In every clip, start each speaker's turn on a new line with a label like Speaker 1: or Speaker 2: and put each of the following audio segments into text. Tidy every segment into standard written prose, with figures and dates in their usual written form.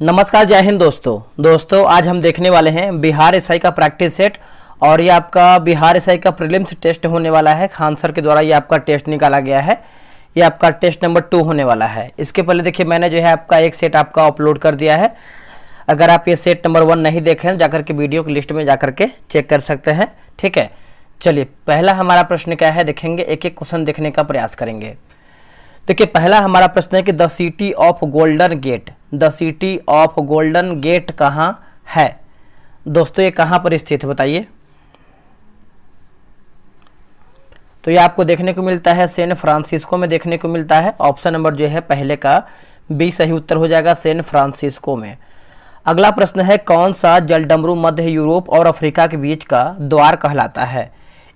Speaker 1: नमस्कार, जय हिंद दोस्तों आज हम देखने वाले हैं बिहार एसआई का प्रैक्टिस सेट। और ये आपका बिहार एसआई का प्रीलिम्स टेस्ट होने वाला है। खान सर के द्वारा ये आपका टेस्ट निकाला गया है। ये आपका टेस्ट नंबर 2 होने वाला है। इसके पहले देखिए मैंने जो है आपका एक सेट आपका अपलोड कर दिया है। अगर आप ये सेट नंबर 1 नहीं देखें जाकर के वीडियो की लिस्ट में जाकर के चेक कर सकते हैं। ठीक है, चलिए पहला हमारा प्रश्न क्या है देखेंगे, एक एक क्वेश्चन देखने का प्रयास करेंगे। देखिए पहला हमारा प्रश्न है कि the city of Golden Gate, the city of Golden Gate कहाँ है दोस्तों, ये कहाँ पर स्थित है बताइए। तो ये आपको देखने को मिलता है सैन फ्रांसिस्को में देखने को मिलता है। ऑप्शन नंबर जो है पहले का बी सही उत्तर हो जाएगा, सैन फ्रांसिस्को में। अगला प्रश्न है कौन सा जलडमरू मध्य यूरोप और अफ्रीका के बीच का द्वार कहलाता है।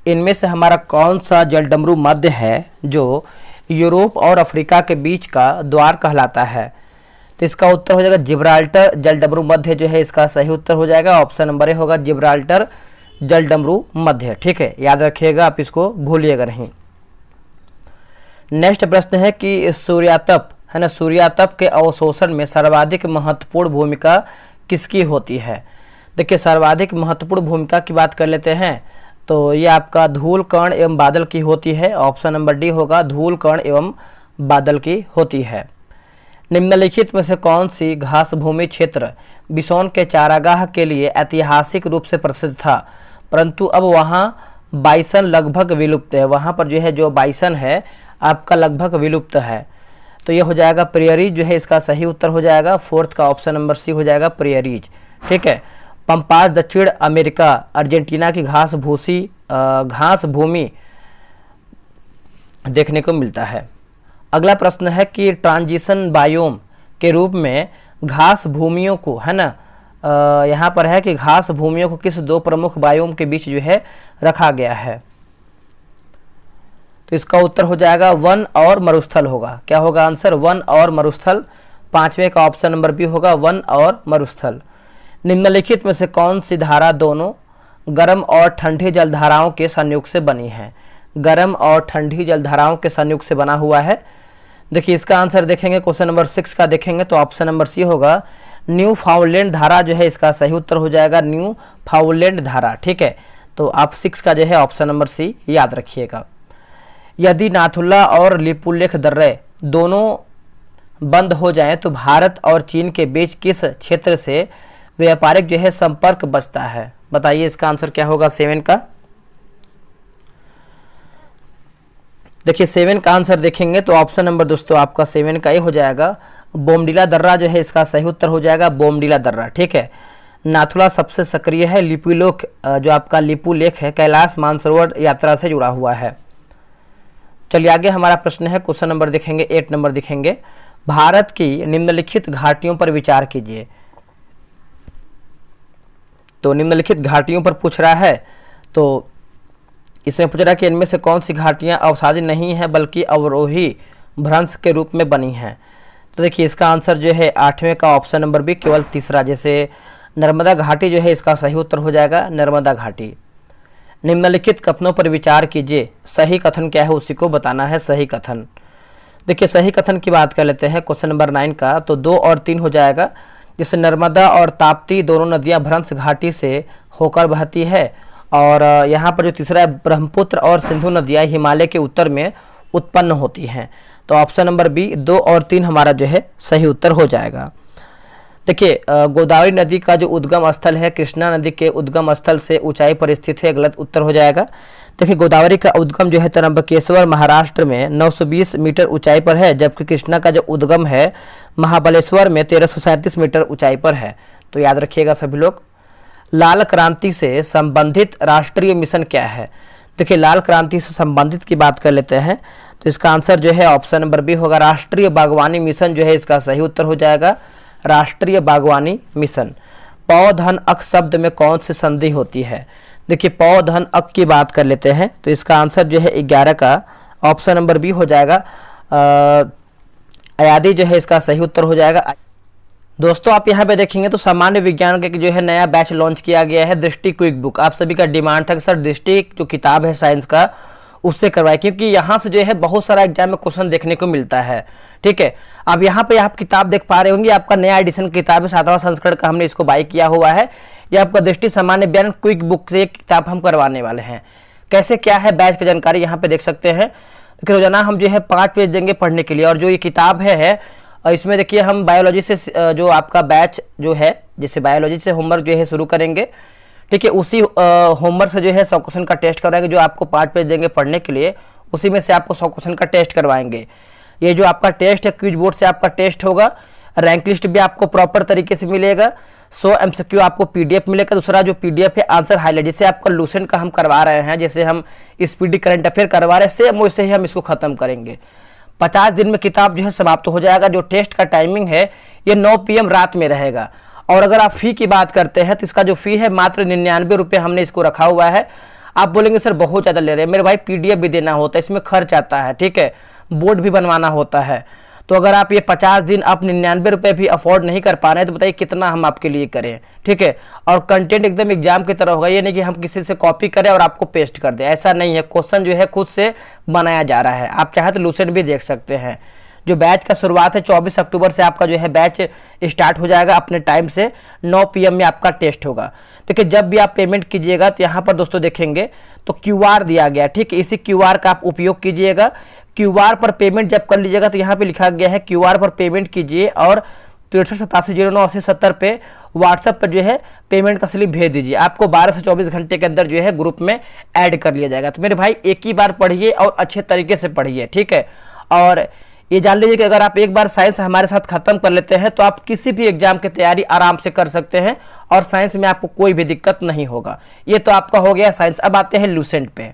Speaker 1: इनमें से हमारा कौन सा जलडमरू मध्य है जो यूरोप और अफ्रीका के बीच का द्वार कहलाता है। तो इसका उत्तर हो जाएगा जिब्राल्टर जलडमरू मध्य जो है इसका सही उत्तर हो जाएगा। ऑप्शन नंबर ए होगा जिब्राल्टर जलडमरू मध्य। ठीक है, याद रखिएगा, आप इसको भूलिएगा नहीं। नेक्स्ट प्रश्न है कि सूर्यातप है ना, सूर्यातप के अवशोषण में सर्वाधिक महत्वपूर्ण भूमिका किसकी होती है। देखिए सर्वाधिक महत्वपूर्ण भूमिका की बात कर लेते हैं तो ये आपका धूल कण एवं बादल की होती है। ऑप्शन नंबर डी होगा धूल कण एवं बादल की होती है। निम्नलिखित में से कौन सी घास भूमि क्षेत्र बिसोन के चारागाह के लिए ऐतिहासिक रूप से प्रसिद्ध था, परंतु अब वहाँ बाइसन लगभग विलुप्त है। वहाँ पर जो है जो बाइसन है आपका लगभग विलुप्त है। तो ये हो जाएगा प्रियरीज जो है इसका सही उत्तर हो जाएगा। फोर्थ का ऑप्शन नंबर सी हो जाएगा प्रियरीज। ठीक है, पंपास दक्षिण अमेरिका अर्जेंटीना की घास भूमि देखने को मिलता है। अगला प्रश्न है कि ट्रांजिशन बायोम के रूप में घास भूमियों को है ना, यहाँ पर है कि घास भूमियों को किस दो प्रमुख बायोम के बीच जो है रखा गया है। तो इसका उत्तर हो जाएगा वन और मरुस्थल होगा। क्या होगा आंसर, वन और मरुस्थल। पांचवें का ऑप्शन नंबर बी होगा वन और मरुस्थल। निम्नलिखित में से कौन सी धारा दोनों गर्म और ठंडी जलधाराओं के संयोग से बनी है। गर्म और ठंडी जलधाराओं के संयोग से बना हुआ है। देखिए इसका आंसर देखेंगे क्वेश्चन नंबर 6 का देखेंगे तो ऑप्शन नंबर सी होगा न्यू फाउंडलैंड धारा जो है इसका सही उत्तर हो जाएगा, न्यू फाउंडलैंड धारा। ठीक है, तो आप 6 का जो है ऑप्शन नंबर सी याद रखिएगा। यदि नाथुल्ला और लिपुलेख दर्रे दोनों बंद हो जाएं तो भारत और चीन के बीच किस क्षेत्र से व्यापारिक जो है संपर्क बचता है। बताइए इसका आंसर क्या होगा 7 का। देखिए 7 का आंसर देखेंगे तो ऑप्शन नंबर दोस्तों आपका 7 का ही हो जाएगा, बोमडिला दर्रा जो है इसका सही उत्तर हो जाएगा, बोमडिला दर्रा। ठीक है, नाथुला सबसे सक्रिय है, लिपुलेख जो आपका लिपुलेख है कैलाश मानसरोवर यात्रा से जुड़ा हुआ है। चलिए आगे हमारा प्रश्न है क्वेश्चन नंबर देखेंगे 8 नंबर दिखेंगे, भारत की निम्नलिखित घाटियों पर विचार कीजिए। तो निम्नलिखित घाटियों पर पूछ रहा है तो इसमें पूछ रहा है कि इनमें से कौन सी घाटियां अवसादी नहीं है बल्कि अवरोही भ्रंश के रूप में बनी हैं। तो देखिए इसका आंसर जो है 8वें का ऑप्शन नंबर बी केवल तीसरा, जैसे नर्मदा घाटी जो है इसका सही उत्तर हो जाएगा नर्मदा घाटी। निम्नलिखित कथनों पर विचार कीजिए, सही कथन क्या है उसी को बताना है सही कथन। देखिए सही कथन की बात कर लेते हैं क्वेश्चन नंबर 9 का, तो 2 और 3 हो जाएगा। जैसे नर्मदा और ताप्ती दोनों नदियां भ्रंश घाटी से होकर बहती है और यहाँ पर जो तीसरा है ब्रह्मपुत्र और सिंधु नदियां हिमालय के उत्तर में उत्पन्न होती हैं। तो ऑप्शन नंबर बी 2 और 3 हमारा जो है सही उत्तर हो जाएगा। देखिए गोदावरी नदी का जो उद्गम स्थल है कृष्णा नदी के उद्गम स्थल से ऊंचाई पर स्थित है, गलत उत्तर हो जाएगा। देखिए गोदावरी का उद्गम जो है त्र्यंबकेश्वर महाराष्ट्र में 920 मीटर ऊंचाई पर है, जबकि कृष्णा का जो उद्गम है महाबलेश्वर में 1337 मीटर ऊंचाई पर है। तो याद रखिएगा सभी लोग। लाल क्रांति से संबंधित राष्ट्रीय मिशन क्या है। देखिए लाल क्रांति से संबंधित की बात कर लेते हैं तो इसका आंसर जो है ऑप्शन नंबर बी होगा, राष्ट्रीय बागवानी मिशन जो है इसका सही उत्तर हो जाएगा, राष्ट्रीय बागवानी मिशन। पौ धन अक शब्द में कौन सी संधि होती है। देखिए पौ धन अक की बात कर लेते हैं तो इसका आंसर जो है 11 का ऑप्शन नंबर बी हो जाएगा, अयादी जो है इसका सही उत्तर हो जाएगा। दोस्तों आप यहाँ पे देखेंगे तो सामान्य विज्ञान का जो है नया बैच लॉन्च किया गया है, दृष्टि क्विक बुक। आप सभी का डिमांड था कि सर दृष्टि जो किताब है साइंस का उससे करवाएं, क्योंकि यहाँ से जो है बहुत सारा एग्जाम में क्वेश्चन देखने को मिलता है। ठीक है, अब यहाँ पे आप किताब देख पा रहे होंगे, आपका नया एडिशन किताब है, 7वां संस्करण का हमने इसको बाय किया हुआ है। ये आपका दृष्टि सामान्य ज्ञान क्विक बुक से एक किताब हम करवाने वाले हैं। कैसे क्या है बैच की जानकारी यहाँ पे देख सकते हैं। देखिए रोजाना हम जो है 5 पेज देंगे पढ़ने के लिए, और जो ये किताब है इसमें देखिए हम बायोलॉजी से जो आपका बैच जो है, जैसे बायोलॉजी से होमवर्क जो है शुरू करेंगे। ठीक है, उसी होमवर्क से जो है 100 क्वेश्चन का टेस्ट करवाएंगे, जो आपको 5 पेज देंगे पढ़ने के लिए, उसी में से आपको 100 क्वेश्चन का टेस्ट करवाएंगे। ये जो आपका टेस्ट है क्विज बोर्ड से आपका टेस्ट होगा, रैंक लिस्ट भी आपको प्रॉपर तरीके से मिलेगा, 100 MCQ आपको PDF मिलेगा। दूसरा जो PDF है आंसर हाईलाइट, जैसे आपका लूसेंट का हम करवा रहे हैं, जैसे हम स्पीडी करंट अफेयर करवा रहे हैं, सेम वैसे ही हम इसको खत्म करेंगे। 50 दिन में किताब जो है समाप्त हो जाएगा। जो टेस्ट का टाइमिंग है ये 9 PM रात में रहेगा। और अगर आप फ़ी की बात करते हैं तो इसका जो फ़ी है मात्र 99 रुपये हमने इसको रखा हुआ है। आप बोलेंगे सर बहुत ज़्यादा ले रहे हैं, मेरे भाई PDF भी देना होता है, इसमें खर्च आता है। ठीक है, बोर्ड भी बनवाना होता है। तो अगर आप ये 50 दिन आप 99 रुपये भी अफोर्ड नहीं कर पा रहे हैं तो बताइए कितना हम आपके लिए करें। ठीक है, और कंटेंट एकदम एग्जाम की तरह होगा, ये नहीं कि हम किसी से कॉपी करें और आपको पेस्ट कर दें, ऐसा नहीं है। क्वेश्चन जो है खुद से बनाया जा रहा है। आप चाहे तो लूसेंट भी देख सकते हैं। जो बैच का शुरुआत है 24 अक्टूबर से आपका जो है बैच स्टार्ट हो जाएगा अपने टाइम से। 9 PM में आपका टेस्ट होगा। देखिए जब भी आप पेमेंट कीजिएगा तो यहाँ पर दोस्तों देखेंगे तो QR दिया गया। ठीक है, इसी QR का आप उपयोग कीजिएगा। QR पर पेमेंट जब कर लीजिएगा तो यहाँ पे लिखा गया है QR पर पेमेंट कीजिए और 6387098070 पे व्हाट्सएप पर जो है पेमेंट का स्लिप भेज दीजिए। आपको 12 से 24 घंटे के अंदर जो है ग्रुप में ऐड कर लिया जाएगा। तो मेरे भाई एक ही बार पढ़िए और अच्छे तरीके से पढ़िए। ठीक है, और ये जान लीजिए कि अगर आप एक बार साइंस हमारे साथ खत्म कर लेते हैं तो आप किसी भी एग्जाम की तैयारी आराम से कर सकते हैं और साइंस में आपको कोई भी दिक्कत नहीं होगा। ये तो आपका हो गया साइंस। अब आते हैं लूसेंट पे।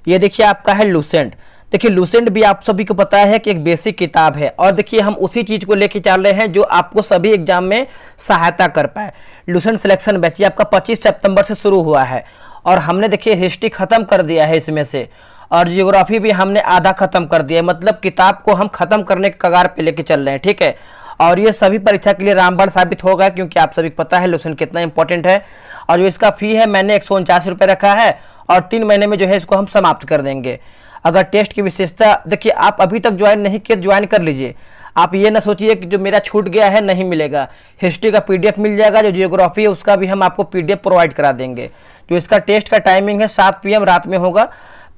Speaker 1: ये देखिए आपका है लूसेंट। देखिए लूसेंट भी आप सभी को पता है कि एक बेसिक किताब है, और देखिए हम उसी चीज को लेके चल रहे हैं जो आपको सभी एग्जाम में सहायता कर पाए। लूसेंट सिलेक्शन बैच आपका 25 सितंबर से शुरू हुआ है, और हमने देखिए हिस्ट्री खत्म कर दिया है इसमें से, और जियोग्राफी भी हमने आधा खत्म कर दिया है। मतलब किताब को हम खत्म करने के कगार पे लेके चल रहे हैं। ठीक है, और ये सभी परीक्षा के लिए रामबाण साबित होगा, क्योंकि आप सभी को पता है लूसेंट कितना इंपॉर्टेंट है। और जो इसका फी है मैंने 149 रुपये रखा है, और 3 महीने में जो है इसको हम समाप्त कर देंगे। अगर टेस्ट की विशेषता देखिए, आप अभी तक ज्वाइन नहीं किए ज्वाइन कर लीजिए। आप ये ना सोचिए कि जो मेरा छूट गया है नहीं मिलेगा। हिस्ट्री का PDF मिल जाएगा, जो जियोग्राफी है उसका भी हम आपको PDF प्रोवाइड करा देंगे। जो इसका टेस्ट का टाइमिंग है 7 PM रात में होगा।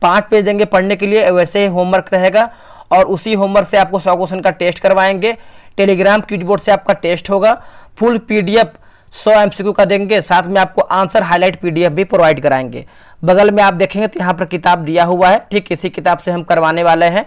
Speaker 1: 5 पेज देंगे पढ़ने के लिए, वैसे ही होमवर्क रहेगा, और उसी होमवर्क से आपको 100 क्वेश्चन का टेस्ट करवाएंगे। टेलीग्राम क्विज बोर्ड से आपका टेस्ट होगा। फुल PDF 100 MCQ का देंगे, साथ में आपको आंसर हाईलाइट PDF भी प्रोवाइड कराएंगे। बगल में आप देखेंगे तो यहाँ पर किताब दिया हुआ है। ठीक, इसी किताब से हम करवाने वाले हैं।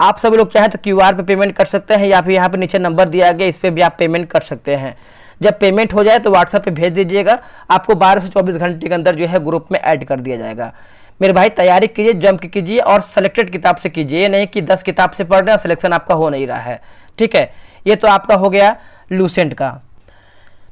Speaker 1: आप सभी लोग चाहें तो QR पे पेमेंट कर सकते हैं, या फिर यहाँ पे नीचे नंबर दिया गया इस पर भी आप पेमेंट कर सकते हैं। जब पेमेंट हो जाए तो व्हाट्सएप पे भेज दीजिएगा, आपको 12 से 24 घंटे के अंदर जो है ग्रुप में ऐड कर दिया जाएगा। मेरे भाई तैयारी कीजिए, जम के कीजिए, और सिलेक्टेड किताब से कीजिए। ये नहीं कि 10 किताब से पढ़ रहे हैं और सिलेक्शन आपका हो नहीं रहा है। ठीक है, ये तो आपका हो गया लूसेंट का।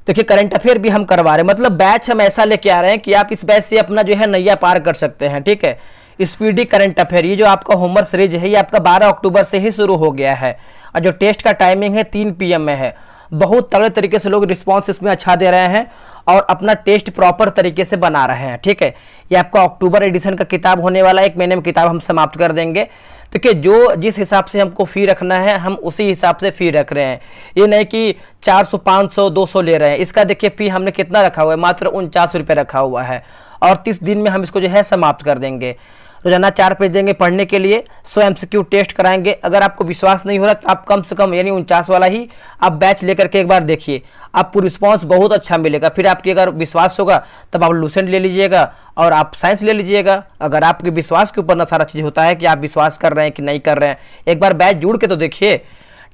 Speaker 1: देखिए करंट अफेयर भी हम करवा रहे हैं, मतलब बैच हम ऐसा लेके आ रहे हैं कि आप इस बैच से अपना जो है नैया पार कर सकते हैं। ठीक है, स्पीडी करंट अफेयर, ये जो आपका होमवर्क सीरीज है ये आपका 12 अक्टूबर से ही शुरू हो गया है, और जो टेस्ट का टाइमिंग है 3 PM में है। बहुत तगड़े तरीके से लोग रिस्पांस इसमें अच्छा दे रहे हैं और अपना टेस्ट प्रॉपर तरीके से बना रहे हैं। ठीक है, ये आपका अक्टूबर एडिशन का किताब होने वाला है। 1 महीने में किताब हम समाप्त कर देंगे। देखिए जो जिस हिसाब से हमको फ़ी रखना है हम उसी हिसाब से फ़ी रख रहे हैं। ये नहीं कि 400 500 200 ले रहे हैं। इसका देखिए फ़ी हमने कितना रखा हुआ है, मात्र 49 रुपये रखा हुआ है, और 30 दिन में हम इसको जो है समाप्त कर देंगे। रोजाना 4 पेज देंगे पढ़ने के लिए, 100 MCQ टेस्ट कराएंगे। अगर आपको विश्वास नहीं हो रहा तो आप कम से कम यानी 49 वाला ही आप बैच लेकर के एक बार देखिए, आपको रिस्पांस बहुत अच्छा मिलेगा। फिर आपकी अगर विश्वास होगा तब आप लूसेंट ले लीजिएगा और आप साइंस ले लीजिएगा। अगर आपके विश्वास के ऊपर ना सारा चीज़ होता है कि आप विश्वास कर रहे हैं कि नहीं कर रहे हैं, एक बार बैच जुड़ के तो देखिए।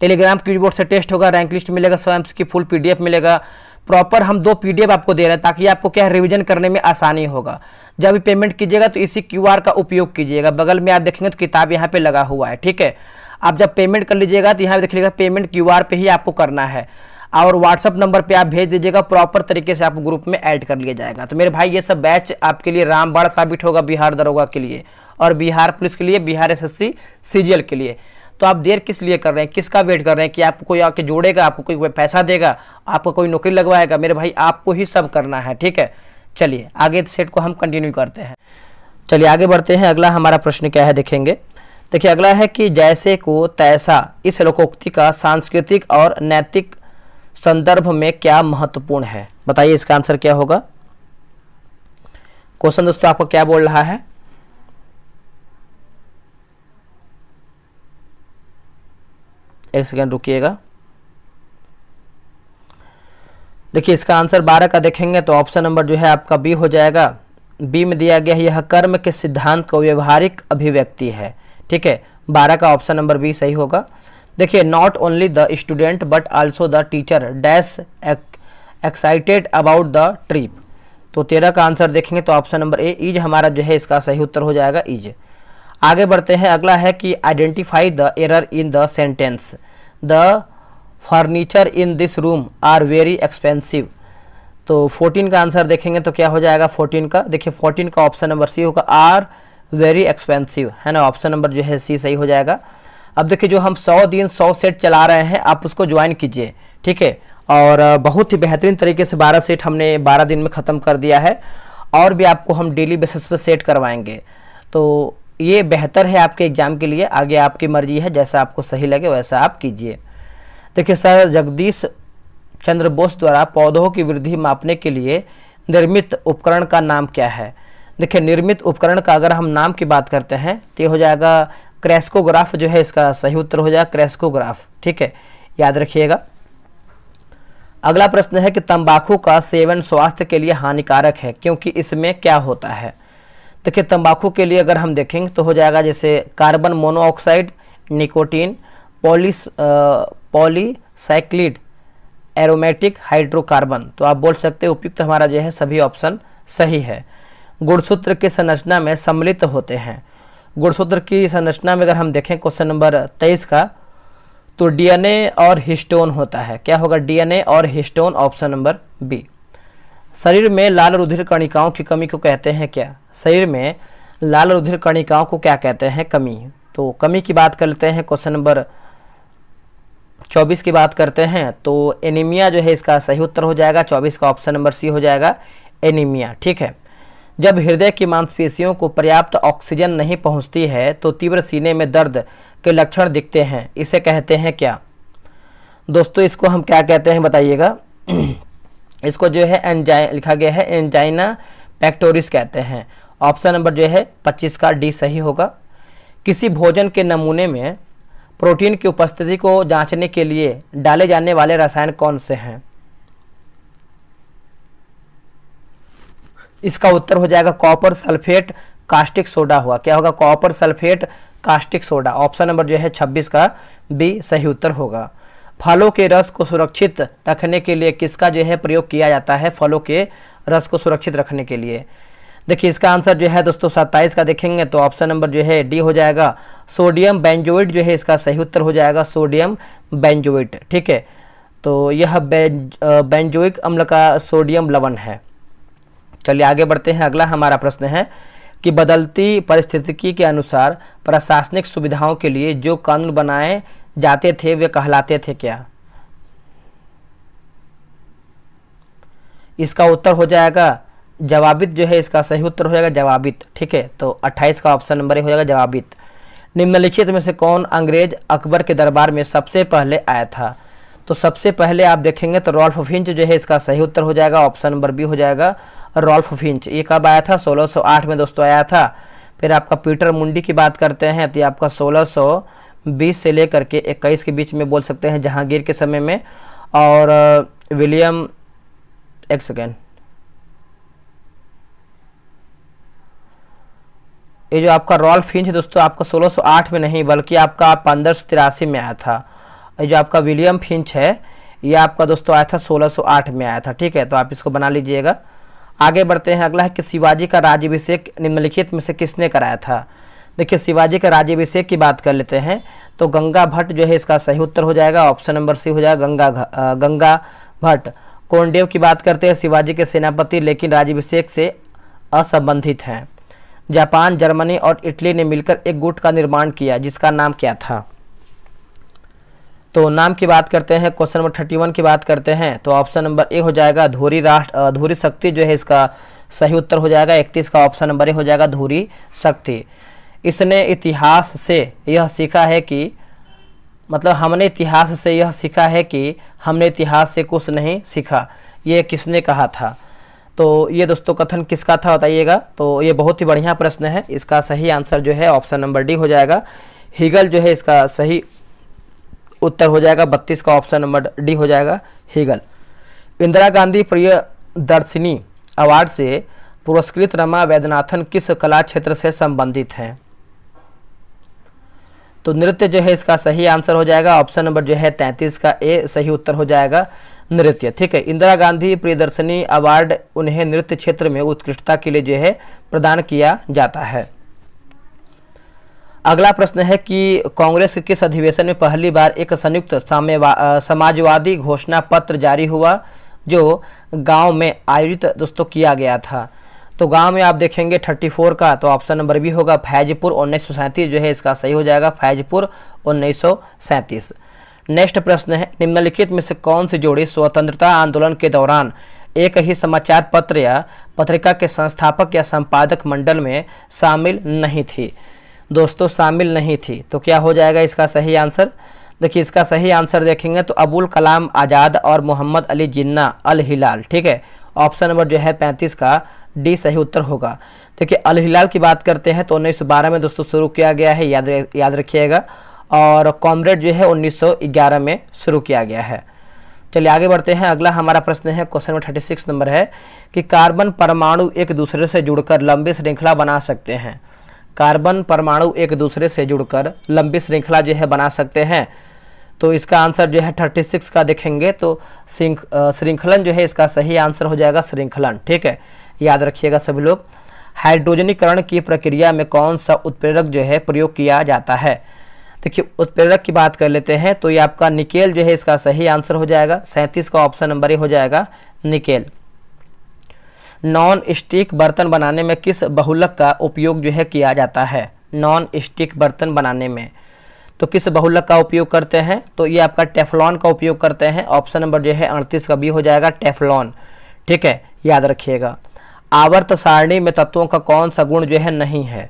Speaker 1: टेलीग्राम क्विज बोर्ड से टेस्ट होगा, रैंक लिस्ट मिलेगा, 100 MCQ फुल PDF मिलेगा। प्रॉपर हम 2 PDF आपको दे रहे हैं ताकि आपको क्या है रिवीजन करने में आसानी होगा। जब भी पेमेंट कीजिएगा तो इसी QR का उपयोग कीजिएगा। बगल में आप देखेंगे तो किताब यहाँ पे लगा हुआ है। ठीक है, आप जब पेमेंट कर लीजिएगा तो यहाँ पे देख लीजिएगा पेमेंट QR पे ही आपको करना है, और व्हाट्सअप नंबर पे आप भेज दीजिएगा। प्रॉपर तरीके से आपको ग्रुप में ऐड कर लिया जाएगा। तो मेरे भाई ये सब बैच आपके लिए रामबाण साबित होगा, बिहार दरोगा के लिए और बिहार पुलिस के लिए, बिहार SSC CGL के लिए। तो आप देर किस लिए कर रहे हैं, किसका वेट कर रहे हैं कि आपको कोई आके जोड़ेगा, आपको कोई पैसा देगा, आपको कोई नौकरी लगवाएगा? मेरे भाई आपको ही सब करना है। ठीक है, चलिए आगे सेट को हम कंटिन्यू करते हैं। चलिए आगे बढ़ते हैं। अगला हमारा प्रश्न क्या है देखेंगे। देखिए अगला है कि जैसे को तैसा इस लोकोक्ति का सांस्कृतिक और नैतिक संदर्भ में क्या महत्वपूर्ण है, बताइए इसका आंसर क्या होगा। क्वेश्चन दोस्तों आपको क्या बोल रहा है, एक सेकंड रुकिएगा। देखिए इसका आंसर 12 का देखेंगे तो ऑप्शन नंबर जो है आपका बी हो जाएगा। बी में दिया गया है यह कर्म के सिद्धांत का व्यवहारिक अभिव्यक्ति है, ठीक है। 12 का ऑप्शन नंबर बी सही होगा। देखिए not only the student but also the teacher dash excited about the trip, तो 13 का आंसर देखेंगे तो ऑप्शन नंबर ए इज हमारा जो है इसका सही उत्तर हो जाएगा, इज। आगे बढ़ते हैं। अगला है कि identify the error in the sentence the furniture in this room are very expensive, तो 14 का आंसर देखेंगे तो क्या हो जाएगा 14 का। देखिए 14 का ऑप्शन नंबर सी होगा, आर वेरी एक्सपेंसिव, है ना। ऑप्शन नंबर जो है सी सही हो जाएगा। अब देखिए जो हम 100 दिन 100 सेट चला रहे हैं आप उसको ज्वाइन कीजिए, ठीक है। और बहुत ही बेहतरीन तरीके से 12 सेट हमने 12 दिन में ख़त्म कर दिया है, और भी आपको हम डेली बेसिस पे सेट करवाएंगे, तो ये बेहतर है आपके एग्जाम के लिए। आगे आपकी मर्जी है, जैसा आपको सही लगे वैसा आप कीजिए। देखिए सर जगदीश चंद्र बोस द्वारा पौधों की वृद्धि मापने के लिए निर्मित उपकरण का नाम क्या है। देखिए निर्मित उपकरण का अगर हम नाम की बात करते हैं तो ये हो जाएगा क्रेस्कोग्राफ, जो है इसका सही उत्तर हो जाएगा क्रेस्कोग्राफ, ठीक है, याद रखिएगा। अगला प्रश्न है कि तंबाकू का सेवन स्वास्थ्य के लिए हानिकारक है क्योंकि इसमें क्या होता है। देखिए तंबाकू के लिए अगर हम देखेंगे तो हो जाएगा जैसे carbon monoxide, nicotine, polycyclic, aromatic hydrocarbon, तो आप बोल सकते हैं उपयुक्त हमारा जो है सभी ऑप्शन सही है। गुणसूत्र की संरचना में सम्मिलित होते हैं। गुणसूत्र की संरचना में अगर हम देखें क्वेश्चन नंबर 23 का, तो डीएनए और हिस्टोन होता है। क्या होगा, डीएनए और हिस्टोन, ऑप्शन नंबर बी। शरीर में लाल रुधिर कणिकाओं की कमी को कहते हैं क्या। शरीर में लाल रुधिर कणिकाओं को क्या कहते हैं, कमी। तो कमी की बात कर लेते हैं, क्वेश्चन नंबर 24 की बात करते हैं तो एनीमिया जो है इसका सही उत्तर हो जाएगा। 24 का ऑप्शन नंबर सी हो जाएगा, एनीमिया, ठीक है। जब हृदय की मांसपेशियों को पर्याप्त ऑक्सीजन नहीं पहुंचती है तो तीव्र सीने में दर्द के लक्षण दिखते हैं, इसे कहते हैं क्या। दोस्तों इसको हम क्या कहते हैं बताइएगा। इसको जो है लिखा गया है एंजाइना पेक्टोरिस कहते हैं। ऑप्शन नंबर जो है 25 का डी सही होगा। किसी भोजन के नमूने में प्रोटीन की उपस्थिति को जांचने के लिए डाले जाने वाले रसायन कौन से हैं। इसका उत्तर हो जाएगा कॉपर सल्फेट कास्टिक सोडा हुआ। क्या होगा, copper sulphate caustic soda. Option number जो है 26 का बी सही उत्तर होगा। फलों के रस को सुरक्षित रखने के लिए किसका जो है प्रयोग किया जाता है, फलों के रस को सुरक्षित रखने के लिए। देखिए इसका आंसर जो है दोस्तों 27 का देखेंगे तो ऑप्शन नंबर जो है डी हो जाएगा, सोडियम बेंजोइट जो है इसका सही उत्तर हो जाएगा, सोडियम बेंजोइट, ठीक है। तो यह बेंजोइक अम्ल का सोडियम लवण है। चलिए आगे बढ़ते हैं। अगला हमारा प्रश्न है कि बदलती परिस्थितिकी के अनुसार प्रशासनिक सुविधाओं के लिए जो कानून बनाए जाते थे वे कहलाते थे क्या। इसका उत्तर हो जाएगा जवाबित, जो है इसका सही उत्तर हो जाएगा जवाबित, ठीक है। तो 28 का ऑप्शन नंबर हो जाएगा जवाबित। निम्नलिखित में से कौन अंग्रेज अकबर के दरबार में सबसे पहले आया था। तो सबसे पहले आप देखेंगे तो रॉल्फ फिंच जो है इसका सही उत्तर हो जाएगा, ऑप्शन नंबर बी हो जाएगा रॉल्फ फिंच। ये कब आया था, 1608 में दोस्तों आया था। फिर आपका पीटर मुंडी की बात करते हैं तो ये आपका 1620 से लेकर के 21 के बीच में बोल सकते हैं, जहांगीर के समय में। और विलियम, एक सेकेंड, ये जो आपका रॉल्फ फिंच दोस्तों आपका 1608 में नहीं बल्कि आपका 1583 में आया था। ये जो आपका विलियम फिंच है ये आपका दोस्तों आया था 1608 में आया था, ठीक है। तो आप इसको बना लीजिएगा। आगे बढ़ते हैं। अगला है कि शिवाजी का राज्याभिषेक निम्नलिखित में से किसने कराया था। देखिए शिवाजी का राज्याभिषेक की बात कर लेते हैं तो गंगा भट्ट जो है इसका सही उत्तर हो जाएगा, ऑप्शन नंबर सी हो जाएगा गंगा भट्ट। कोंडेव की बात करते हैं शिवाजी के सेनापति लेकिन राज्याभिषेक से असंबंधित हैं। जापान, जर्मनी और इटली ने मिलकर एक गुट का निर्माण किया जिसका नाम क्या था। तो नाम की बात करते हैं, क्वेश्चन नंबर 31 की बात करते हैं तो ऑप्शन नंबर ए हो जाएगा धोरी राष्ट्र, धोरी शक्ति जो है इसका सही उत्तर हो जाएगा 31 का ऑप्शन नंबर ए हो जाएगा धुरी शक्ति। इसने इतिहास से यह सीखा है कि, मतलब हमने इतिहास से यह सीखा है कि हमने इतिहास से कुछ नहीं सीखा, ये किसने कहा था? तो ये दोस्तों कथन किसका था बताइएगा। तो ये बहुत ही बढ़िया प्रश्न है, इसका सही आंसर जो है ऑप्शन नंबर डी हो जाएगा, हीगल जो है इसका सही उत्तर हो जाएगा। 32 का ऑप्शन नंबर डी हो जाएगा हीगल। इंदिरा गांधी प्रियदर्शिनी अवार्ड से पुरस्कृत रमा वैद्यनाथन किस कला क्षेत्र से संबंधित हैं? तो नृत्य जो है इसका सही आंसर हो जाएगा, ऑप्शन नंबर जो है 33 का ए सही उत्तर हो जाएगा नृत्य। ठीक है, इंदिरा गांधी प्रियदर्शिनी अवार्ड उन्हें नृत्य क्षेत्र में उत्कृष्टता के लिए जो है प्रदान किया जाता है। अगला प्रश्न है कि कांग्रेस के किस अधिवेशन में पहली बार एक संयुक्त समाजवादी घोषणा पत्र जारी हुआ जो गांव में आयोजित दोस्तों किया गया था? तो गांव में आप देखेंगे 34 का, तो ऑप्शन नंबर बी होगा फैजपुर 1937 जो है इसका सही हो जाएगा, फैजपुर 1937। नेक्स्ट प्रश्न है निम्नलिखित में से कौन सी जोड़ी स्वतंत्रता आंदोलन के दौरान एक ही समाचार पत्र या पत्रिका के संस्थापक या संपादक मंडल में शामिल नहीं थी? दोस्तों शामिल नहीं थी, तो क्या हो जाएगा इसका सही आंसर? देखिए इसका सही आंसर देखेंगे तो अबुल कलाम आज़ाद और मोहम्मद अली जिन्ना अल हिलाल। ठीक है, ऑप्शन नंबर जो है 35 का डी सही उत्तर होगा। देखिए अल हिलाल की बात करते हैं तो 1912 में दोस्तों शुरू किया गया है, याद रखिएगा, और कॉमरेड जो है 1911 में शुरू किया गया है। चलिए आगे बढ़ते हैं। अगला हमारा प्रश्न है क्वेश्चन नंबर 36 नंबर है कि कार्बन परमाणु एक दूसरे से जुड़कर लंबी श्रृंखला बना सकते हैं। कार्बन परमाणु एक दूसरे से जुड़कर लंबी श्रृंखला जो है बना सकते हैं, तो इसका आंसर जो है 36 का देखेंगे तो श्रृंखलन जो है इसका सही आंसर हो जाएगा श्रृंखलन। ठीक है, याद रखिएगा सभी लोग। हाइड्रोजनीकरण की प्रक्रिया में कौन सा उत्प्रेरक जो है प्रयोग किया जाता है? देखिए उत्प्रेरक की बात कर लेते हैं तो ये आपका निकेल जो है इसका सही आंसर हो जाएगा, 37 का ऑप्शन नंबर ए हो जाएगा निकेल। नॉन स्टिक बर्तन बनाने में किस बहुलक का उपयोग जो है किया जाता है? नॉन स्टिक बर्तन बनाने में तो किस बहुलक का उपयोग करते हैं? तो ये आपका टेफ्लॉन का उपयोग करते हैं, ऑप्शन नंबर जो है 38 का बी हो जाएगा टेफ्लॉन। ठीक है, याद रखिएगा। आवर्त सारणी में तत्वों का कौन सा गुण जो है नहीं है?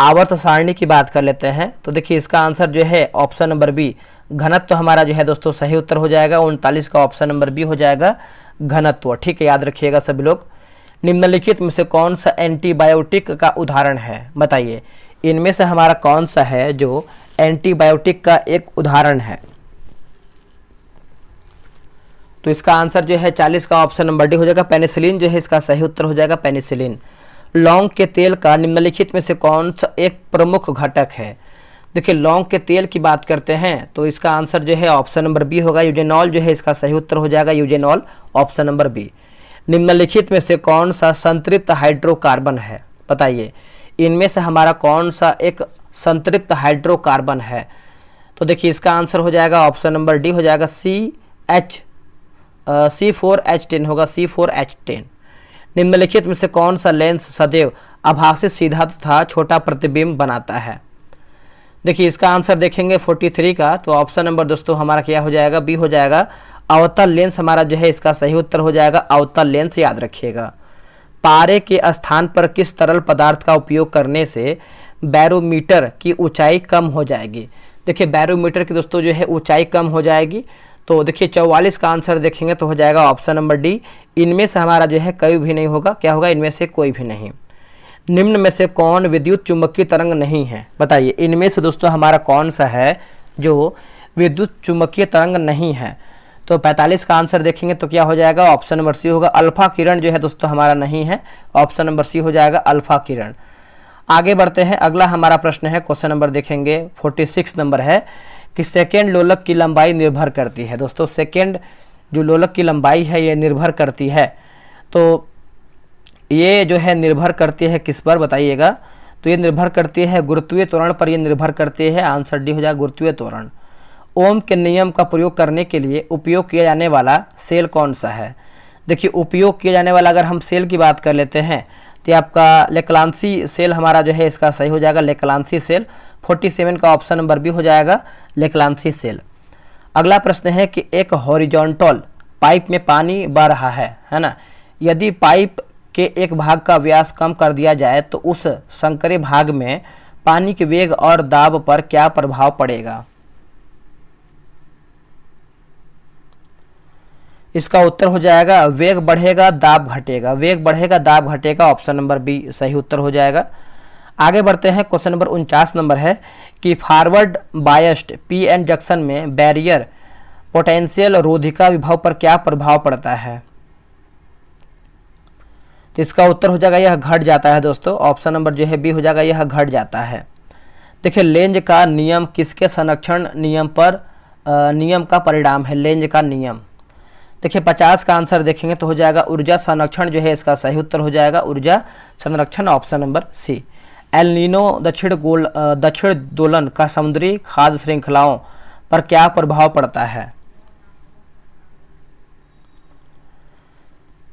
Speaker 1: आवर्त सारणी की बात कर लेते हैं तो देखिए इसका आंसर जो है ऑप्शन नंबर बी घनत्व तो हमारा जो है दोस्तों सही उत्तर हो जाएगा, 39 का ऑप्शन नंबर बी हो जाएगा घनत्व। ठीक है, याद रखिएगा सभी लोग। निम्नलिखित में से कौन सा एंटीबायोटिक का उदाहरण है? बताइए इनमें से हमारा कौन सा है जो एंटीबायोटिक का एक उदाहरण है? तो इसका आंसर जो है 40 का ऑप्शन नंबर डी हो जाएगा पेनिसिलिन जो है इसका सही उत्तर हो जाएगा पेनिसिलिन। लौंग के तेल का निम्नलिखित में से कौन सा एक प्रमुख घटक है? देखिए लौंग के तेल की बात करते हैं तो इसका आंसर जो है ऑप्शन नंबर बी होगा यूजेनॉल जो है इसका सही उत्तर हो जाएगा यूजेनॉल, ऑप्शन नंबर बी। निम्नलिखित में से कौन सा संतृप्त हाइड्रोकार्बन है? बताइए इनमें से हमारा कौन सा एक संतृप्त हाइड्रोकार्बन है? तो देखिए इसका आंसर हो जाएगा ऑप्शन नंबर डी हो जाएगा C4H10 होगा, C4H10। निम्नलिखित में से कौन सा लेंस सदैव आभासी सीधा तथा छोटा प्रतिबिंब बनाता है? देखिए इसका आंसर देखेंगे 43 का, तो ऑप्शन नंबर दोस्तों हमारा क्या हो जाएगा? बी हो जाएगा अवतल लेंस हमारा जो है इसका सही उत्तर हो जाएगा अवतल लेंस, याद रखिएगा। पारे के स्थान पर किस तरल पदार्थ का उपयोग करने से बैरोमीटर की ऊंचाई कम हो जाएगी? देखिए बैरोमीटर की दोस्तों जो है ऊंचाई कम हो जाएगी, तो देखिए 44 का आंसर देखेंगे तो हो जाएगा ऑप्शन नंबर डी। इनमें से हमारा जो है कोई भी नहीं होगा, क्या होगा? इनमें से कोई भी नहीं। निम्न में से कौन विद्युत चुम्बकीय तरंग नहीं है? बताइए इनमें से दोस्तों हमारा कौन सा है जो विद्युत चुम्बकीय तरंग नहीं है? तो 45 का आंसर देखेंगे तो क्या हो जाएगा? ऑप्शन नंबर सी होगा अल्फा किरण जो है दोस्तों हमारा नहीं है, ऑप्शन नंबर सी हो जाएगा अल्फा किरण। आगे बढ़ते हैं। अगला हमारा प्रश्न है क्वेश्चन नंबर देखेंगे 46 नंबर है कि सेकेंड लोलक की लंबाई निर्भर करती है। दोस्तों सेकेंड जो लोलक की लंबाई है ये निर्भर करती है, तो ये जो है निर्भर करती है किस पर बताइएगा? तो ये निर्भर करती है गुरुत्वीय त्वरण पर, ये निर्भर करती है, आंसर डी हो जाएगा गुरुत्वीय त्वरण। ओम के नियम का प्रयोग करने के लिए उपयोग किया जाने वाला सेल कौन सा है? देखिए उपयोग किया जाने वाला अगर हम सेल की बात कर लेते हैं तो आपका लेक्लांसी सेल हमारा जो है इसका सही हो जाएगा लेक्लांसी सेल, 47 का ऑप्शन नंबर बी हो जाएगा लेक्लांसी सेल। अगला प्रश्न है कि एक हॉरिजॉन्टल पाइप में पानी बह रहा है ना, यदि पाइप के एक भाग का व्यास कम कर दिया जाए तो उस संकरे भाग में पानी के वेग और दाब पर क्या प्रभाव पड़ेगा? इसका उत्तर हो जाएगा वेग बढ़ेगा दाब घटेगा। वेग बढ़ेगा दाब घटेगा, ऑप्शन नंबर बी सही उत्तर हो जाएगा। आगे बढ़ते हैं, क्वेश्चन नंबर 49 नंबर है कि forward biased P N junction में बैरियर पोटेंशियल रोधिका विभव पर क्या प्रभाव पड़ता है? तो इसका उत्तर हो जाएगा यह घट जाता है दोस्तों, ऑप्शन नंबर जो है बी हो जाएगा, यह घट जाता है। देखिए लेंज का नियम किसके संरक्षण नियम का परिणाम है? लेंज का नियम। देखिए 50 का आंसर देखेंगे तो हो जाएगा ऊर्जा संरक्षण जो है इसका सही उत्तर हो जाएगा, ऊर्जा संरक्षण, option number C. El Nino दक्षिण दोलन का समुद्री खाद्य श्रृंखलाओं पर क्या प्रभाव पड़ता है?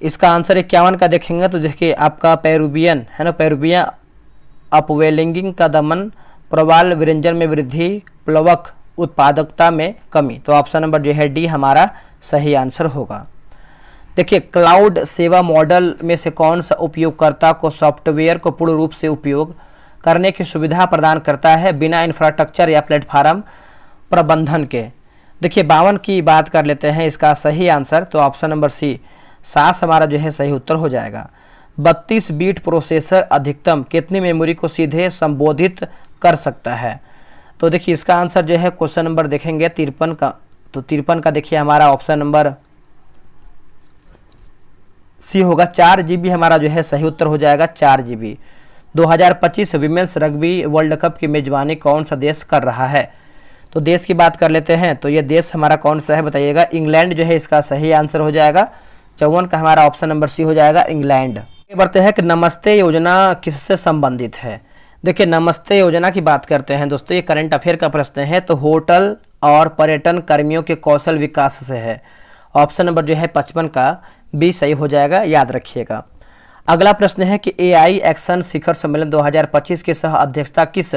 Speaker 1: इसका आंसर 51 का देखेंगे तो देखिए आपका पेरुवियन है ना, पेरुवियन अपवेलिंगिंग का दमन, प्रवाल विरंजन में वृद्धि, प्लवक उत्पादकता में कमी। तो ऑप्शन नंबर जो है डी हमारा सही आंसर होगा। देखिए क्लाउड सेवा मॉडल में से कौन सा उपयोगकर्ता को सॉफ्टवेयर को पूर्ण रूप से उपयोग करने की सुविधा प्रदान करता है बिना इंफ्रास्ट्रक्चर या प्लेटफॉर्म प्रबंधन के? देखिए 52 की बात कर लेते हैं, इसका सही आंसर तो ऑप्शन नंबर सी सास हमारा जो है सही उत्तर हो जाएगा। 32 बीट प्रोसेसर अधिकतम कितनी मेमोरी को सीधे संबोधित कर सकता है? तो देखिए इसका आंसर जो है क्वेश्चन नंबर देखेंगे 53 का, तो 53 का देखिए हमारा ऑप्शन नंबर सी होगा, 4 GB हमारा जो है सही उत्तर हो जाएगा, 4 GB। 2025 women's rugby world cup की मेजबानी कौन सा देश कर रहा है? तो देश की बात कर लेते हैं, तो ये देश हमारा कौन सा है बताइएगा? इंग्लैंड जो है इसका सही आंसर हो जाएगा, 54 का हमारा ऑप्शन नंबर सी हो जाएगा, इंग्लैंड। बढ़ते हैं कि नमस्ते योजना किससे संबंधित है? देखिए नमस्ते योजना की बात करते हैं दोस्तों, ये करंट अफेयर का प्रश्न है, तो होटल और पर्यटन कर्मियों के कौशल विकास से है, ऑप्शन नंबर जो है 55 का बी सही हो जाएगा, याद रखिएगा। अगला प्रश्न है कि एआई एक्शन शिखर सम्मेलन 2025 की सह अध्यक्षता किस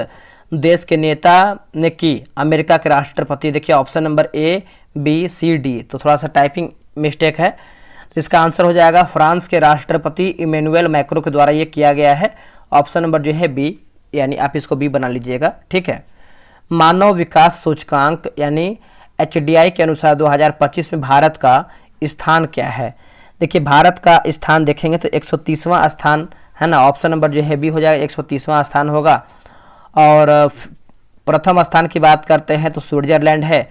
Speaker 1: देश के नेता ने की? अमेरिका के राष्ट्रपति। देखिए option number A B C D, तो थोड़ा सा टाइपिंग मिस्टेक है, तो इसका आंसर हो जाएगा फ्रांस के राष्ट्रपति इमैनुअल मैक्रो के द्वारा ये किया गया है, ऑप्शन नंबर जो है बी, यानी आप इसको बी बना लीजिएगा, ठीक है। मानव विकास सूचकांक यानी HDI के अनुसार 2025 में भारत का स्थान क्या है? देखिए भारत का स्थान देखेंगे तो 130वां स्थान है ना, ऑप्शन नंबर जो है बी हो जाएगा, 130वां स्थान होगा। और प्रथम स्थान की बात करते हैं तो स्विट्जरलैंड है,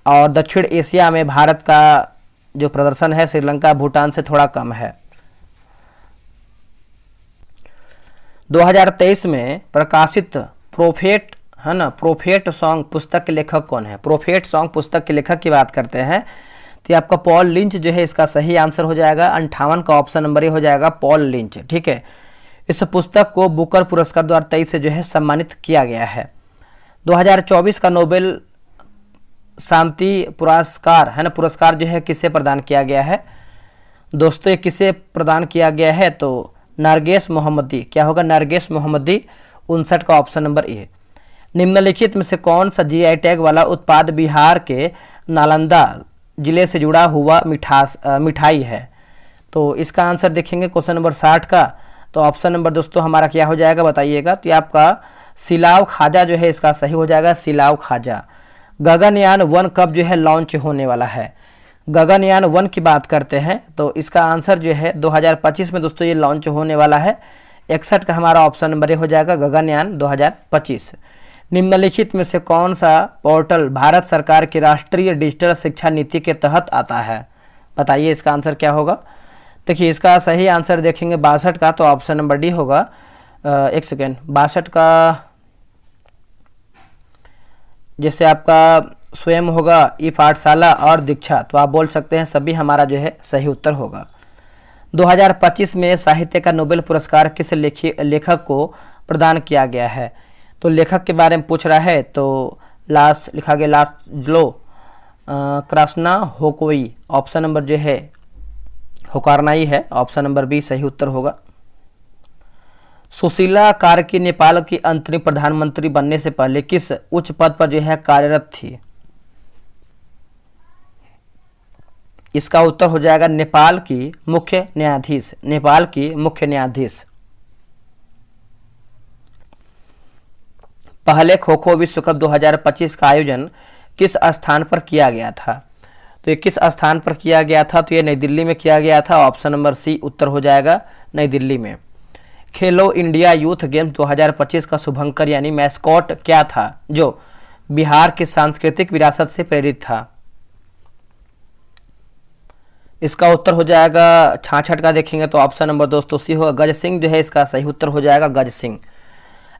Speaker 1: और दक्षिण एशिया में भारत का जो प्रदर्शन है श्रीलंका भूटान से थोड़ा कम है। 2023 में प्रकाशित प्रोफेट है ना, प्रोफेट सॉन्ग पुस्तक के लेखक कौन है? प्रोफेट सॉन्ग पुस्तक के लेखक की बात करते हैं तो आपका पॉल लिंच जो है इसका सही आंसर हो जाएगा, 58 का ऑप्शन नंबर ये हो जाएगा, पॉल लिंच, ठीक है। इस पुस्तक को बुकर पुरस्कार 2023 से जो है सम्मानित किया गया है। 2024 का नोबेल शांति पुरस्कार है ना, पुरस्कार जो है किसे प्रदान किया गया है दोस्तों? ये किसे प्रदान किया गया है? तो नरगिस मोहम्मदी, क्या होगा? नरगिस मोहम्मदी, 59 का ऑप्शन नंबर ए। निम्नलिखित में से कौन सा GI टैग वाला उत्पाद बिहार के नालंदा जिले से जुड़ा हुआ मिठाई है? तो इसका आंसर देखेंगे क्वेश्चन नंबर 60 का, तो ऑप्शन नंबर दोस्तों हमारा क्या हो जाएगा बताइएगा? तो ये आपका सिलाव खाजा जो है इसका सही हो जाएगा, सिलाव खाजा। गगनयान 1 कब जो है लॉन्च होने वाला है? गगनयान 1 की बात करते हैं तो इसका आंसर जो है 2025 में दोस्तों ये लॉन्च होने वाला है, 61 का हमारा ऑप्शन नंबर ये हो जाएगा, गगनयान 2025। निम्नलिखित में से कौन सा पोर्टल भारत सरकार की राष्ट्रीय डिजिटल शिक्षा नीति के तहत आता है? बताइए इसका आंसर क्या होगा? देखिए इसका सही आंसर देखेंगे 62 का, तो ऑप्शन नंबर डी होगा। एक सेकेंड, 62 का जैसे आपका स्वयं होगा, ई पाठशाला और दीक्षा, तो आप बोल सकते हैं सभी हमारा जो है सही उत्तर होगा। 2025 में साहित्य का नोबेल पुरस्कार किस लेखक को प्रदान किया गया है? तो लेखक के बारे में पूछ रहा है, तो लिखा गया लास्लो क्रास्ना होकोई, ऑप्शन नंबर जो है होकारनाई है, ऑप्शन नंबर बी सही उत्तर होगा। सुशीला कार्की नेपाल की अंतरिम प्रधानमंत्री बनने से पहले किस उच्च पद पर जो है कार्यरत थी? इसका उत्तर हो जाएगा नेपाल की मुख्य न्यायाधीश, नेपाल की मुख्य न्यायाधीश। पहले खो खो विश्व कप 2025 का आयोजन किस स्थान पर किया गया था? तो ये किस स्थान पर किया गया था? तो ये नई दिल्ली में किया गया था। ऑप्शन नंबर सी उत्तर हो जाएगा नई दिल्ली में। खेलो इंडिया यूथ गेम्स 2025 का शुभंकर यानी मैस्कॉट क्या था जो बिहार की सांस्कृतिक विरासत से प्रेरित था? इसका उत्तर हो जाएगा छाछठ का देखेंगे तो ऑप्शन नंबर दोस्तों सी होगा, गज सिंह जो है इसका सही उत्तर हो जाएगा गज सिंह।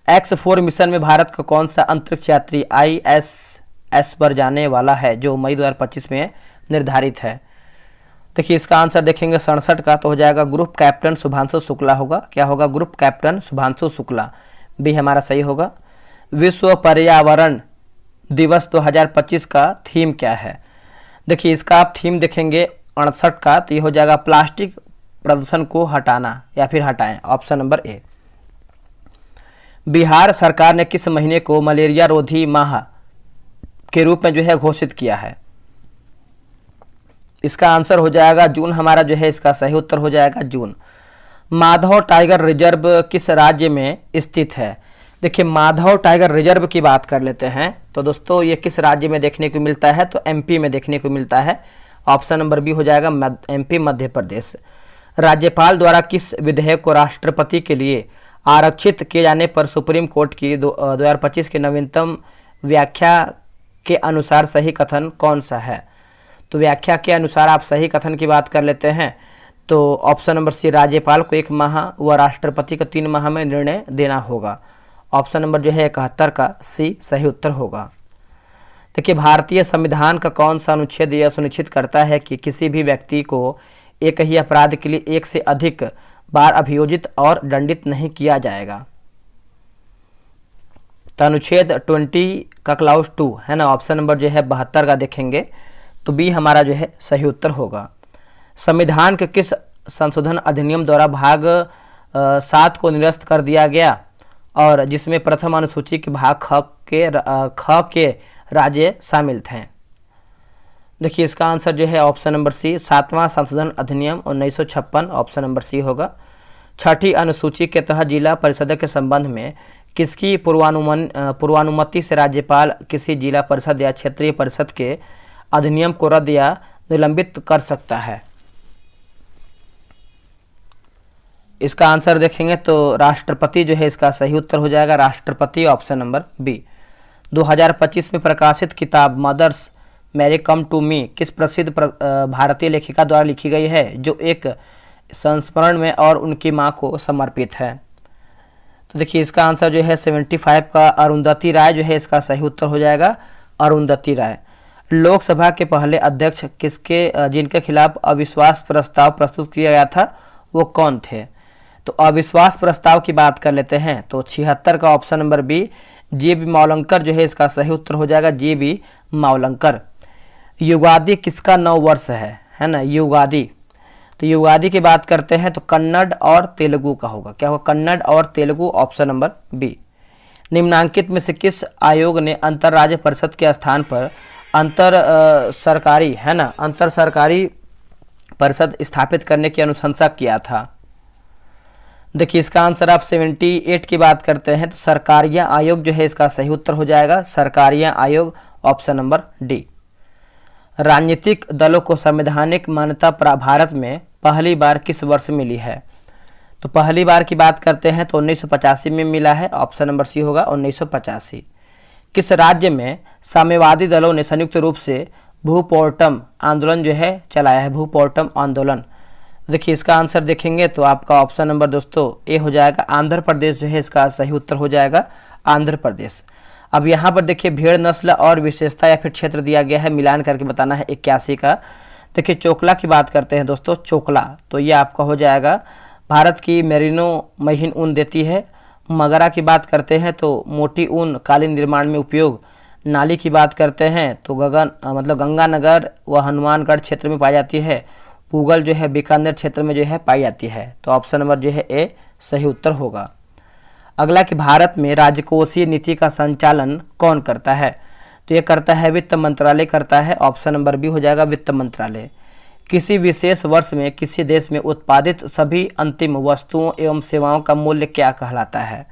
Speaker 1: X4 मिशन में भारत का कौन सा अंतरिक्ष यात्री ISS पर जाने वाला है जो मई 2025 में निर्धारित है? देखिए इसका आंसर देखेंगे 67 का तो हो जाएगा ग्रुप कैप्टन शुभांशु शुक्ला होगा। क्या होगा? Group captain Shubhanshu Shukla, B हमारा सही होगा। विश्व पर्यावरण दिवस 2025 का थीम क्या है? देखिए इसका आप थीम देखेंगे 68 का तो ये हो जाएगा प्लास्टिक प्रदूषण को हटाना या फिर हटाएं, ऑप्शन नंबर ए। बिहार सरकार ने किस महीने को मलेरिया रोधी माह के रूप में जो है घोषित किया है? इसका आंसर हो जाएगा जून हमारा जो है इसका सही उत्तर हो जाएगा जून। माधव टाइगर रिजर्व किस राज्य में स्थित है? देखिए माधव टाइगर रिजर्व की बात कर लेते हैं तो दोस्तों ये किस राज्य में देखने को मिलता है? तो एमपी में देखने को मिलता है। ऑप्शन नंबर बी हो जाएगा एमपी मध्य प्रदेश। राज्यपाल द्वारा किस विधेयक को राष्ट्रपति के लिए आरक्षित किए जाने पर सुप्रीम कोर्ट की 2025 की नवीनतम व्याख्या के अनुसार सही कथन कौन सा है? तो व्याख्या के अनुसार आप सही कथन की बात कर लेते हैं तो ऑप्शन नंबर सी, राज्यपाल को 1 माह व राष्ट्रपति को 3 माह में निर्णय देना होगा। ऑप्शन नंबर जो है 71 का सी सही उत्तर होगा। देखिए भारतीय संविधान का कौन सा अनुच्छेद यह सुनिश्चित करता है कि किसी भी व्यक्ति को एक ही अपराध के लिए एक से अधिक बार अभियोजित और दंडित नहीं किया जाएगा? तो अनुच्छेद 20 का क्लाउज 2 है ना, ऑप्शन नंबर जो है 72 का देखेंगे तो बी हमारा जो है सही उत्तर होगा। संविधान के किस संशोधन अधिनियम द्वारा भाग 7 को निरस्त कर दिया गया और जिसमें प्रथम अनुसूची के भाग ख के राज्य शामिल थे? देखिए इसका आंसर जो है ऑप्शन नंबर सी, 7वां संशोधन अधिनियम 1956, ऑप्शन नंबर सी होगा। छठी अनुसूची के तहत जिला परिषद के संबंध में किसकी पूर्वानुमति से राज्यपाल किसी जिला परिषद या क्षेत्रीय परिषद के अधिनियम को रद्द या निलंबित कर सकता है? इसका आंसर देखेंगे तो राष्ट्रपति जो है इसका सही उत्तर हो जाएगा राष्ट्रपति, ऑप्शन नंबर बी। 2025 में प्रकाशित किताब Mothers Mary Come to Me किस प्रसिद्ध भारतीय लेखिका द्वारा लिखी गई है जो एक संस्मरण में और उनकी मां को समर्पित है? तो देखिए इसका आंसर जो है 75 का अरुंधति राय जो है इसका सही उत्तर हो जाएगा अरुंधति राय। लोकसभा के पहले अध्यक्ष जिनके खिलाफ अविश्वास प्रस्ताव प्रस्तुत किया गया था वो कौन थे? तो अविश्वास प्रस्ताव की बात कर लेते हैं तो 76 का option number B G B. Mavalankar जो है इसका सही उत्तर हो जाएगा जी.बी. मावलंकर। युगादि किसका नव वर्ष है ना, युगादि। तो युगादि की बात करते हैं तो कन्नड़ और तेलुगु का होगा। क्या होगा? कन्नड़ और तेलुगु, ऑप्शन नंबर बी। निम्नांकित में से किस आयोग ने अंतर राज्य परिषद के स्थान पर अंतर सरकारी परिषद स्थापित करने की अनुशंसा किया था? देखिए इसका आंसर आप 78 की बात करते हैं तो सरकारिया आयोग जो है इसका सही उत्तर हो जाएगा सरकारिया आयोग, ऑप्शन नंबर डी। राजनीतिक दलों को संवैधानिक मान्यता भारत में पहली बार किस वर्ष मिली है? तो पहली बार की बात करते हैं तो 1985 में मिला है, ऑप्शन नंबर सी होगा 1985। किस राज्य में साम्यवादी दलों ने संयुक्त रूप से भूपोर्टम आंदोलन जो है चलाया है? भूपोर्टम आंदोलन। देखिए इसका आंसर देखेंगे तो आपका ऑप्शन नंबर दोस्तों ए हो जाएगा आंध्र प्रदेश जो है इसका सही उत्तर हो जाएगा आंध्र प्रदेश। अब यहाँ पर देखिए भेड़ नस्ल और विशेषता या फिर क्षेत्र दिया गया है, मिलान करके बताना है 81 का। देखिए चोकला की बात करते हैं दोस्तों, चोकला तो ये आपका हो जाएगा भारत की मेरिनो महीन ऊन देती है। मगरा की बात करते हैं तो मोटी ऊन कालीन निर्माण में उपयोग। नाली की बात करते हैं तो गंगानगर व हनुमानगढ़ क्षेत्र में पाई जाती है। पूगल जो है बीकानेर क्षेत्र में जो है पाई जाती है। तो ऑप्शन नंबर जो है ए सही उत्तर होगा। अगला कि भारत में राजकोषीय नीति का संचालन कौन करता है? तो ये करता है वित्त मंत्रालय करता है, ऑप्शन नंबर बी हो जाएगा वित्त मंत्रालय। किसी विशेष वर्ष में किसी देश में उत्पादित सभी अंतिम वस्तुओं एवं सेवाओं का मूल्य क्या कहलाता है?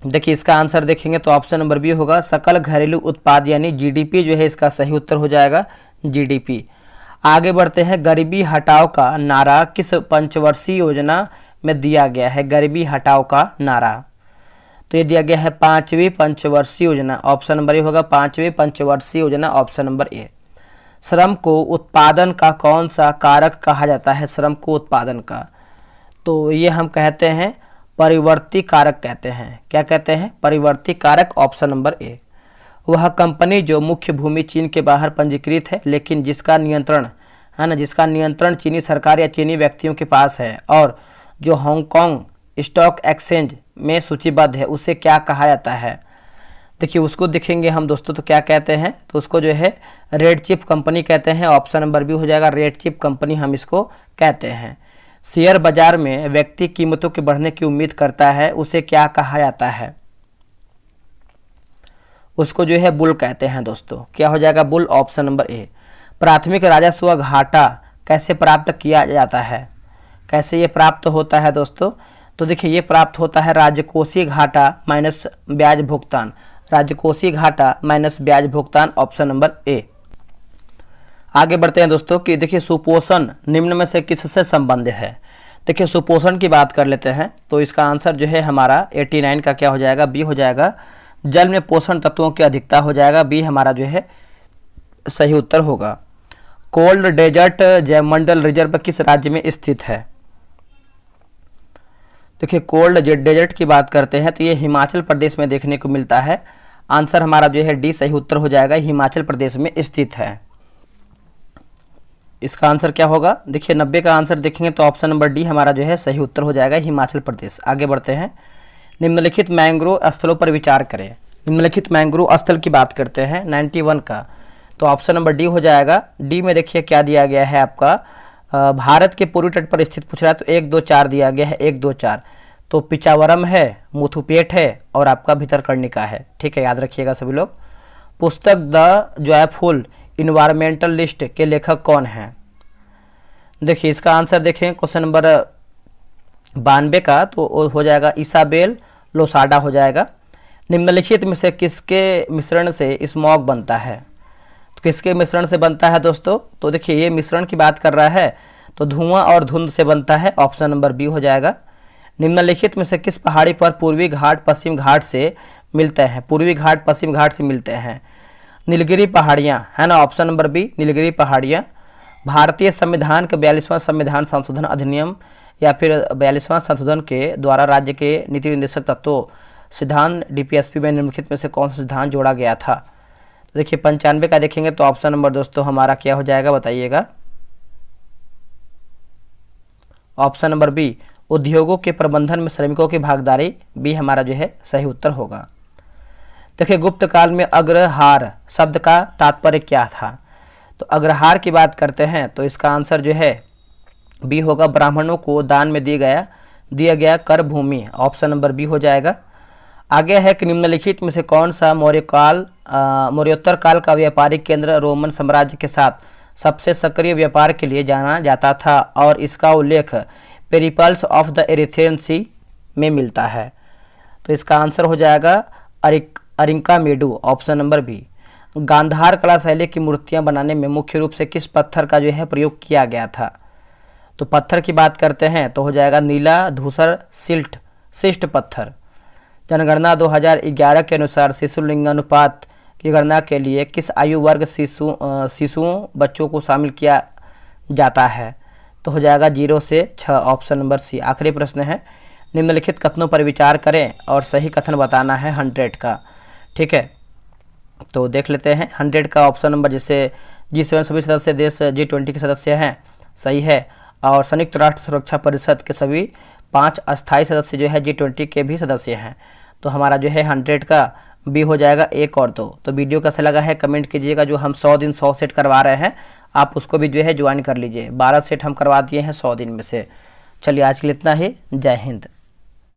Speaker 1: देखिए इसका आंसर देखेंगे तो ऑप्शन नंबर बी होगा सकल घरेलू उत्पाद यानी जीडीपी जो है इसका सही उत्तर हो जाएगा जीडीपी। आगे बढ़ते हैं, गरीबी हटाओ का नारा किस पंचवर्षीय योजना में दिया गया है? गरीबी हटाओ का नारा तो ये दिया गया है 5वीं पंचवर्षीय योजना, ऑप्शन नंबर ए होगा 5वीं पंचवर्षीय योजना, ऑप्शन नंबर ए। श्रम को उत्पादन का कौन सा कारक कहा जाता है? श्रम को उत्पादन का तो ये हम कहते हैं परिवर्ती कारक कहते हैं। क्या कहते हैं? परिवर्ती कारक, ऑप्शन नंबर ए। वह कंपनी जो मुख्य भूमि चीन के बाहर पंजीकृत है लेकिन जिसका नियंत्रण है ना, जिसका नियंत्रण चीनी सरकार या चीनी व्यक्तियों के पास है और जो हांगकांग स्टॉक एक्सचेंज में सूचीबद्ध है, उसे क्या कहा जाता है? देखिए उसको देखेंगे हम दोस्तों तो क्या कहते हैं, तो उसको जो है रेड चिप कंपनी कहते हैं, ऑप्शन नंबर बी हो जाएगा रेड चिप कंपनी हम इसको कहते हैं। शेयर बाजार में व्यक्ति कीमतों के बढ़ने की उम्मीद करता है, उसे क्या कहा जाता है? उसको जो है बुल कहते हैं दोस्तों। क्या हो जाएगा? बुल, ऑप्शन नंबर ए। प्राथमिक राजस्व घाटा कैसे प्राप्त किया जाता है? कैसे ये प्राप्त होता है दोस्तों? तो देखिए ये प्राप्त होता है राजकोषीय घाटा माइनस ब्याज भुगतान, राजकोषीय घाटा माइनस ब्याज भुगतान, ऑप्शन नंबर ए। आगे बढ़ते हैं दोस्तों कि देखिए सुपोषण निम्न में से किससे संबंधित है? देखिए सुपोषण की बात कर लेते हैं तो इसका आंसर जो है हमारा 89 का क्या हो जाएगा? बी हो जाएगा। जल में पोषण तत्वों की अधिकता हो जाएगा, बी हमारा जो है सही उत्तर होगा। कोल्ड डेजर्ट जैवमंडल रिजर्व किस राज्य में स्थित है? देखिए कोल्ड डेजर्ट की बात करते हैं तो ये हिमाचल प्रदेश में देखने को मिलता है। आंसर हमारा जो है डी सही उत्तर हो जाएगा, हिमाचल प्रदेश में स्थित है। इसका आंसर क्या होगा? देखिए 90 का आंसर देखेंगे तो ऑप्शन नंबर डी हमारा जो है सही उत्तर हो जाएगा, हिमाचल प्रदेश। आगे बढ़ते हैं, निम्नलिखित मैंग्रोव स्थलों पर विचार करें। निम्नलिखित मैंग्रोव स्थल की बात करते हैं 91 का, तो ऑप्शन नंबर डी हो जाएगा। डी में देखिए क्या दिया गया है आपका, भारत के पूर्वी तट पर स्थित पूछ रहा है तो 1 2 4 दिया गया है, 1 2 4। तो पिचावरम है, मुथुपेट है और आपका भितरकर्णिका है। ठीक है, याद रखिएगा सभी लोग। पुस्तक द जॉयफुल इन्वायरमेंटलिस्ट के लेखक कौन हैं? देखिए इसका आंसर देखें क्वेश्चन नंबर 92 का तो हो जाएगा इसाबेल लोसाडा हो जाएगा। निम्नलिखित में से किसके मिश्रण से स्मॉग बनता है? तो किसके मिश्रण से बनता है दोस्तों? तो देखिए ये मिश्रण की बात कर रहा है तो धुआं और धुंध से बनता है, ऑप्शन नंबर बी हो जाएगा। निम्नलिखित में से किस पहाड़ी पर पूर्वी घाट पश्चिम घाट से मिलते हैं? पूर्वी घाट पश्चिम घाट से मिलते हैं, नीलगिरी पहाड़ियाँ है ना, ऑप्शन नंबर बी नीलगिरी पहाड़ियाँ। भारतीय संविधान के 42वां संविधान संशोधन अधिनियम या फिर 42वां संशोधन के द्वारा राज्य के नीति निर्देशक तत्वों सिद्धांत डीपीएसपी में निम्नलिखित में से कौन सा सिद्धांत जोड़ा गया था? तो देखिए 95 का देखेंगे तो ऑप्शन नंबर दोस्तों हमारा क्या हो जाएगा बताइएगा? ऑप्शन नंबर बी, उद्योगों के प्रबंधन में श्रमिकों की भागीदारी, बी हमारा जो है सही उत्तर होगा। देखिए गुप्त काल में अग्रहार शब्द का तात्पर्य क्या था? तो अग्रहार की बात करते हैं तो इसका आंसर जो है बी होगा, ब्राह्मणों को दान में दिया गया कर भूमि, ऑप्शन नंबर बी हो जाएगा। आगे है कि निम्नलिखित में से कौन सा मौर्योत्तर काल का व्यापारिक केंद्र रोमन साम्राज्य के साथ सबसे सक्रिय व्यापार के लिए जाना जाता था और इसका उल्लेख पेरिपल्स ऑफ द एरिथ्रेन सी में मिलता है? तो इसका आंसर हो जाएगा अरिंका मेडू, ऑप्शन नंबर बी। गांधार कला शैली की मूर्तियां बनाने में मुख्य रूप से किस पत्थर का जो है प्रयोग किया गया था? तो पत्थर की बात करते हैं तो हो जाएगा नीला धूसर शिष्ट पत्थर। जनगणना 2011 के अनुसार शिशु लिंगानुपात की गणना के लिए किस आयु वर्ग शिशुओं बच्चों को शामिल किया जाता है? तो हो जाएगा 0 से 6, ऑप्शन नंबर सी। आखिरी प्रश्न है, निम्नलिखित कथनों पर विचार करें और सही कथन बताना है 100 का। ठीक है, तो देख लेते हैं 100 का ऑप्शन नंबर, जिससे G7 सभी सदस्य देश G20 के सदस्य हैं, सही है। और संयुक्त राष्ट्र सुरक्षा परिषद के सभी 5 अस्थायी सदस्य जो है G20 के भी सदस्य हैं। तो हमारा जो है 100 का बी हो जाएगा 1 और 2। तो वीडियो कैसा लगा है कमेंट कीजिएगा। जो हम 100 दिन 100 सेट करवा रहे हैं आप उसको भी जो है ज्वाइन कर लीजिए। 12 सेट हम करवा दिए हैं 100 दिन में से। चलिए आज के लिए इतना ही, जय हिंद।